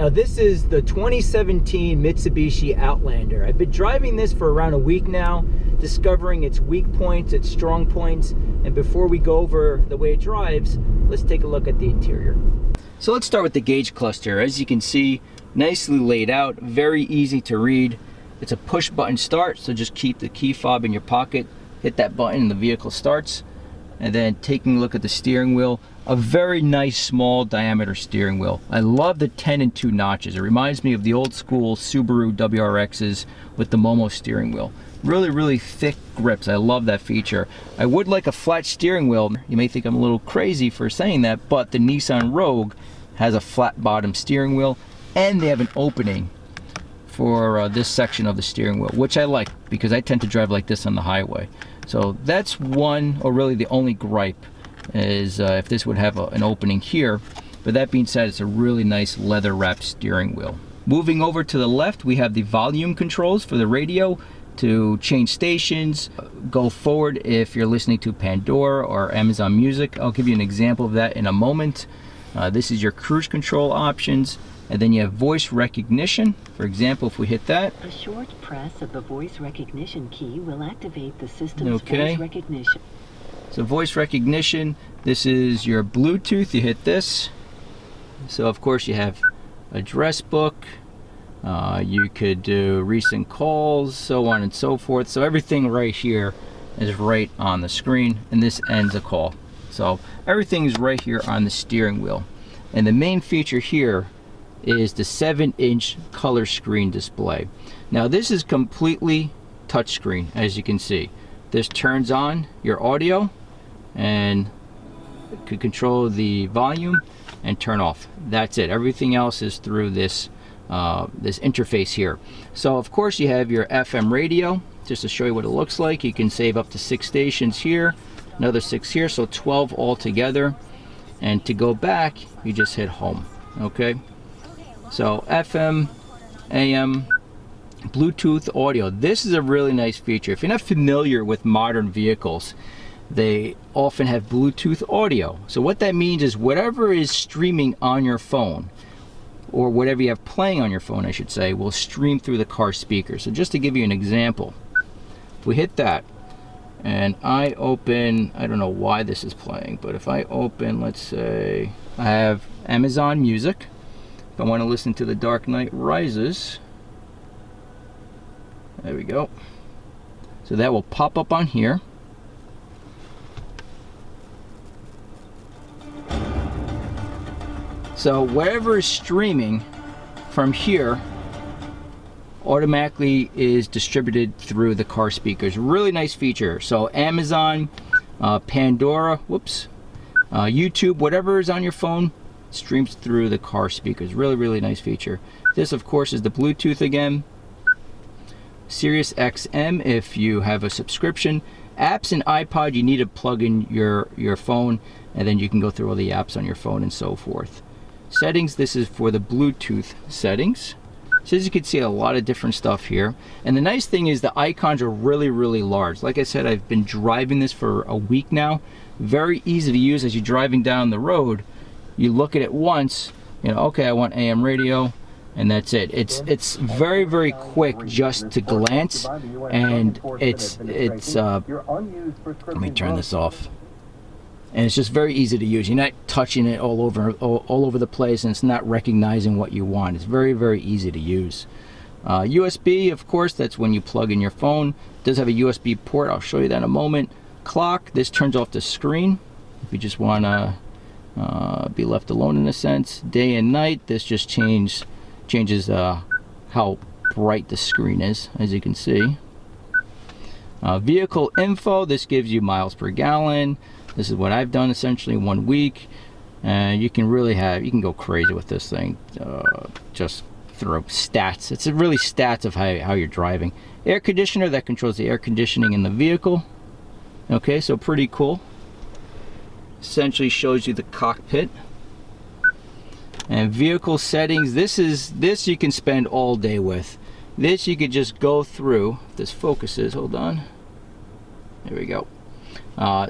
Now this is the 2017 Mitsubishi Outlander. I've been driving this for around a week now, discovering its weak points, its strong points, and before we go over the way it drives, let's take a look at the interior. So let's start with the gauge cluster. As you can see, nicely laid out, very easy to read. It's a push button start, so just keep the key fob in your pocket, hit that button and the vehicle starts. And then taking a look at the steering wheel, a very nice small diameter steering wheel. I love the 10 and 2 notches. It reminds me of the old school Subaru WRXs with the Momo steering wheel. Really thick grips. I love that feature. I would like a flat steering wheel. You may think I'm a little crazy for saying that, but the Nissan Rogue has a flat bottom steering wheel and they have an opening for this section of the steering wheel, which I like because I tend to drive like this on the highway. So that's one, or really the only gripe, is if this would have an opening here. But that being said, it's a really nice leather wrapped steering wheel. Moving over to the left, we have the volume controls for the radio to change stations, go forward if you're listening to Pandora or Amazon Music. I'll give you an example of that in a moment. This is your cruise control options. And then you have voice recognition. For example, if we hit that. A short press of the voice recognition key will activate the system's voice recognition. So voice recognition, this is your Bluetooth. You hit this. So of course you have address book. You could do recent calls, so on and so forth. So everything right here is right on the screen, and this ends a call. So everything is right here on the steering wheel. And the main feature here is the 7-inch color screen display. Now this is completely touchscreen, as you can see. This turns on your audio and could control the volume and turn off. That's it. Everything else is through this this interface here. So of course you have your FM radio, just to show you what it looks like. You can save up to 6 stations here, another 6 here, so 12 altogether. And to go back, you just hit home. Okay. So FM, AM, Bluetooth audio. This is a really nice feature. If you're not familiar with modern vehicles, they often have Bluetooth audio. So what that means is whatever is streaming on your phone, or whatever you have playing on your phone, I should say, will stream through the car speaker. So just to give you an example, if we hit that, and I open, I don't know why this is playing, but if I open, let's say, I have Amazon Music. If I want to listen to The Dark Knight Rises, there we go. So that will pop up on here. So whatever is streaming from here automatically is distributed through the car speakers. Really nice feature. So Amazon, Pandora, whoops, YouTube, whatever is on your phone, streams through the car speakers. Really nice feature. This of course is the Bluetooth again. Sirius XM if you have a subscription. Apps and iPod, you need to plug in your phone, and then you can go through all the apps on your phone and so forth. Settings, this is for the Bluetooth settings. So as you can see, a lot of different stuff here. And the nice thing is the icons are really large. Like I said, I've been driving this for a week now. Very easy to use as you're driving down the road. You look at it once, you know, okay, I want AM radio, and that's it. It's very quick just to glance, and it's let me turn this off. And it's just very easy to use. You're not touching it all over the place, and it's not recognizing what you want. It's very easy to use. USB, of course, that's when you plug in your phone. It does have a USB port. I'll show you that in a moment. Clock, this turns off the screen if you just want to be left alone in a sense. Day and night, this just changes how bright the screen is, as you can see. Vehicle info, this gives you miles per gallon. This is what I've done essentially in 1 week, and you can go crazy with this thing. Just throw stats. It's really stats of how you're driving. Air conditioner, that controls the air conditioning in the vehicle. Okay, so pretty cool. Essentially shows you the cockpit. And vehicle settings, this you can spend all day with. This you could just go through. If this focuses, hold on. There we go.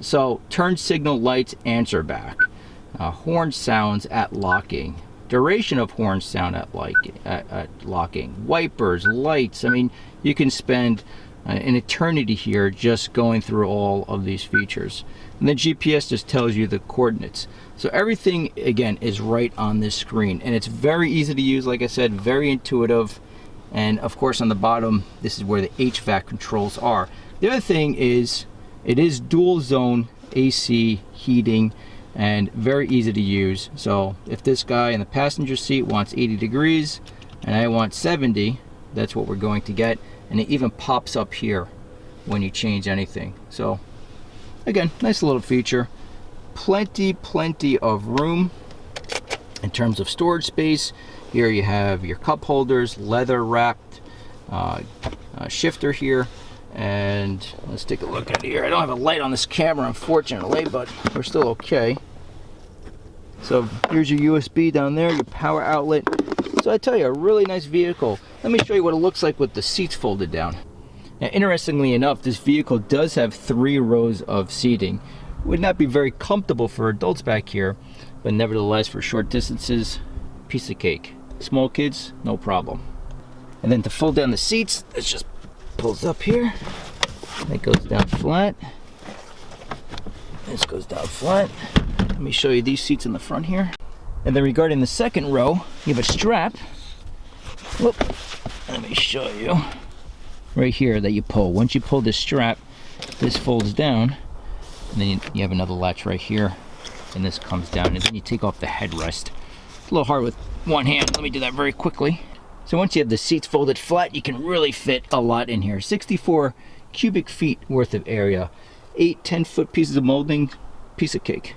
So turn signal lights answer back. Horn sounds at locking. duration of horn sound at locking, wipers, lights. I mean, you can spend an eternity here just going through all of these features. And then GPS just tells you the coordinates. So everything, again, is right on this screen. And it's very easy to use, like I said, very intuitive. And of course, on the bottom, this is where the HVAC controls are. The other thing is, it is dual zone AC heating and very easy to use. So if this guy in the passenger seat wants 80 degrees and I want 70, that's what we're going to get. And it even pops up here when you change anything. So again, nice little feature. Plenty of room in terms of storage space. Here you have your cup holders, leather wrapped shifter here. And let's take a look at here. I don't have a light on this camera, unfortunately, but we're still okay. So here's your USB down there, your power outlet. So I tell you, a really nice vehicle. Let me show you what it looks like with the seats folded down. Now, interestingly enough, this vehicle does have 3 rows of seating. Would not be very comfortable for adults back here, but nevertheless, for short distances, piece of cake. Small kids, no problem. And then to fold down the seats, this just pulls up here. That goes down flat. This goes down flat. Let me show you these seats in the front here. And then regarding the second row, you have a strap. Whoop. Let me show you. Right here that you pull. Once you pull this strap, this folds down. And then you have another latch right here. And this comes down. And then you take off the headrest. It's a little hard with one hand. Let me do that very quickly. So once you have the seats folded flat, you can really fit a lot in here. 64 cubic feet worth of area. 8 10-foot pieces of molding, piece of cake.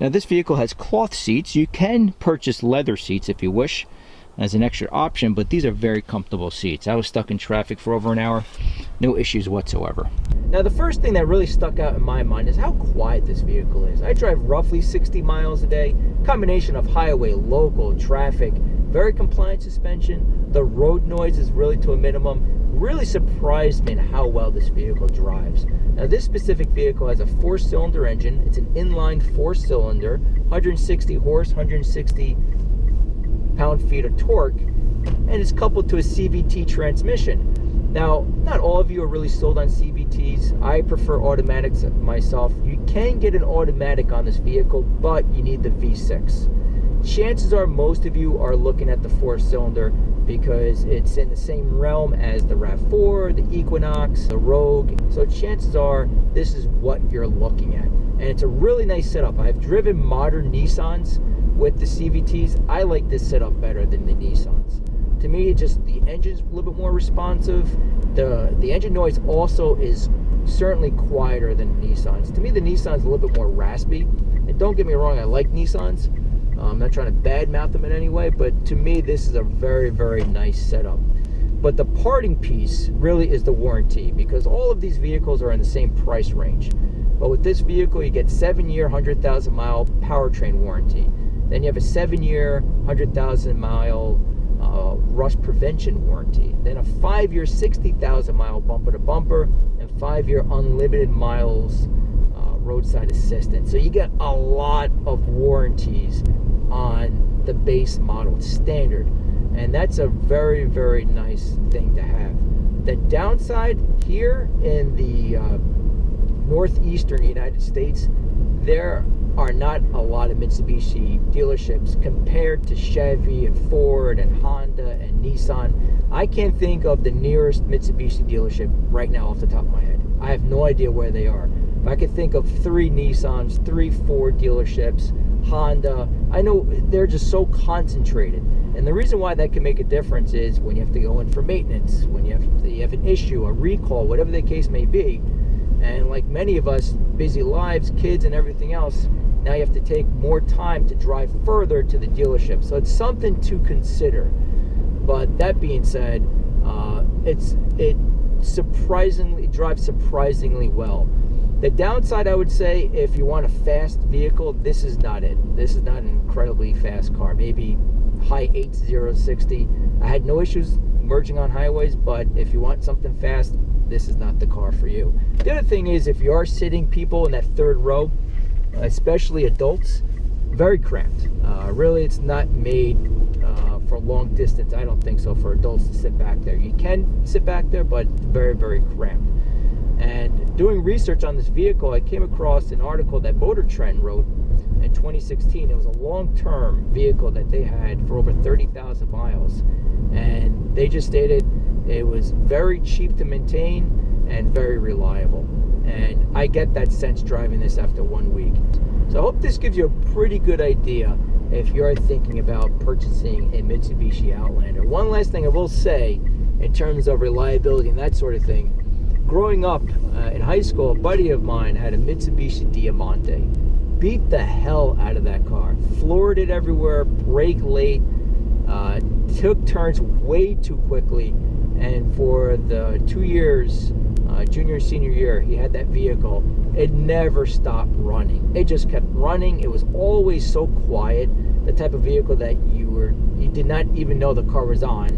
Now this vehicle has cloth seats. You can purchase leather seats if you wish as an extra option, but these are very comfortable seats. I was stuck in traffic for over an hour, no issues whatsoever. Now the first thing that really stuck out in my mind is how quiet this vehicle is. I drive roughly 60 miles a day, combination of highway, local, traffic, very compliant suspension. The road noise is really to a minimum. Really surprised me in how well this vehicle drives. Now this specific vehicle has a 4-cylinder engine. It's an inline 4-cylinder, 160 horse, 160 pound-feet of torque, and it's coupled to a CVT transmission. Now, not all of you are really sold on CVTs. I prefer automatics myself. You can get an automatic on this vehicle, but you need the V6. Chances are most of you are looking at the 4-cylinder because it's in the same realm as the RAV4, the Equinox, the Rogue. So chances are this is what you're looking at. And it's a really nice setup. I've driven modern Nissans with the CVTs. I like this setup better than the Nissans. To me, just the engine's a little bit more responsive. The engine noise also is certainly quieter than Nissans. To me, the Nissan's a little bit more raspy. And don't get me wrong, I like Nissans. I'm not trying to badmouth them in any way, but to me, this is a very, very nice setup. But the parting piece really is the warranty, because all of these vehicles are in the same price range. But with this vehicle, you get 7-year, 100,000-mile powertrain warranty. Then you have a 7-year, 100,000-mile rust prevention warranty. Then a 5-year, 60,000-mile bumper-to-bumper, and 5-year unlimited miles roadside assistance. So you get a lot of warranties on the base model. It's standard, and that's a very, very nice thing to have. The downside here in the northeastern United States, there are not a lot of Mitsubishi dealerships compared to Chevy and Ford and Honda and Nissan. I can't think of the nearest Mitsubishi dealership right now off the top of my head. I have no idea where they are. If I could think of 3 Nissans, 3 Ford dealerships, Honda, I know they're just so concentrated. And the reason why that can make a difference is when you have to go in for maintenance, when you have an issue, a recall, whatever the case may be. And like many of us, busy lives, kids and everything else, now you have to take more time to drive further to the dealership. So it's something to consider. But that being said, it drives surprisingly well. The downside, I would say, if you want a fast vehicle, this is not it. This is not an incredibly fast car. Maybe high 8s, 0 to 60. I had no issues merging on highways, but if you want something fast, this is not the car for you. The other thing is, if you are sitting people in that 3rd row, especially adults, very cramped. Really, it's not made for long distance. I don't think so, for adults to sit back there. You can sit back there, but very, very cramped. And doing research on this vehicle, I came across an article that Motor Trend wrote in 2016. It was a long-term vehicle that they had for over 30,000 miles. And they just stated it was very cheap to maintain and very reliable. And I get that sense driving this after 1 week. So I hope this gives you a pretty good idea if you're thinking about purchasing a Mitsubishi Outlander. One last thing I will say in terms of reliability and that sort of thing. Growing up in high school, a buddy of mine had a Mitsubishi Diamante. Beat the hell out of that car. Floored it everywhere, brake late, took turns way too quickly. And for the 2 years, junior and senior year, he had that vehicle. It never stopped running. It just kept running. It was always so quiet. The type of vehicle that you did not even know the car was on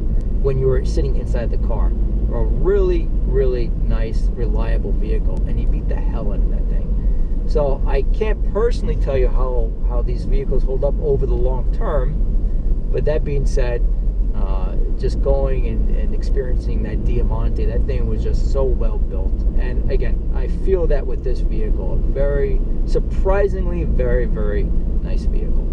when you were sitting inside the car. A really, really nice, reliable vehicle, and he beat the hell out of that thing. So I can't personally tell you how these vehicles hold up over the long term, but that being said, just going and experiencing that Diamante, that thing was just so well built. And again, I feel that with this vehicle, a very surprisingly very, very nice vehicle.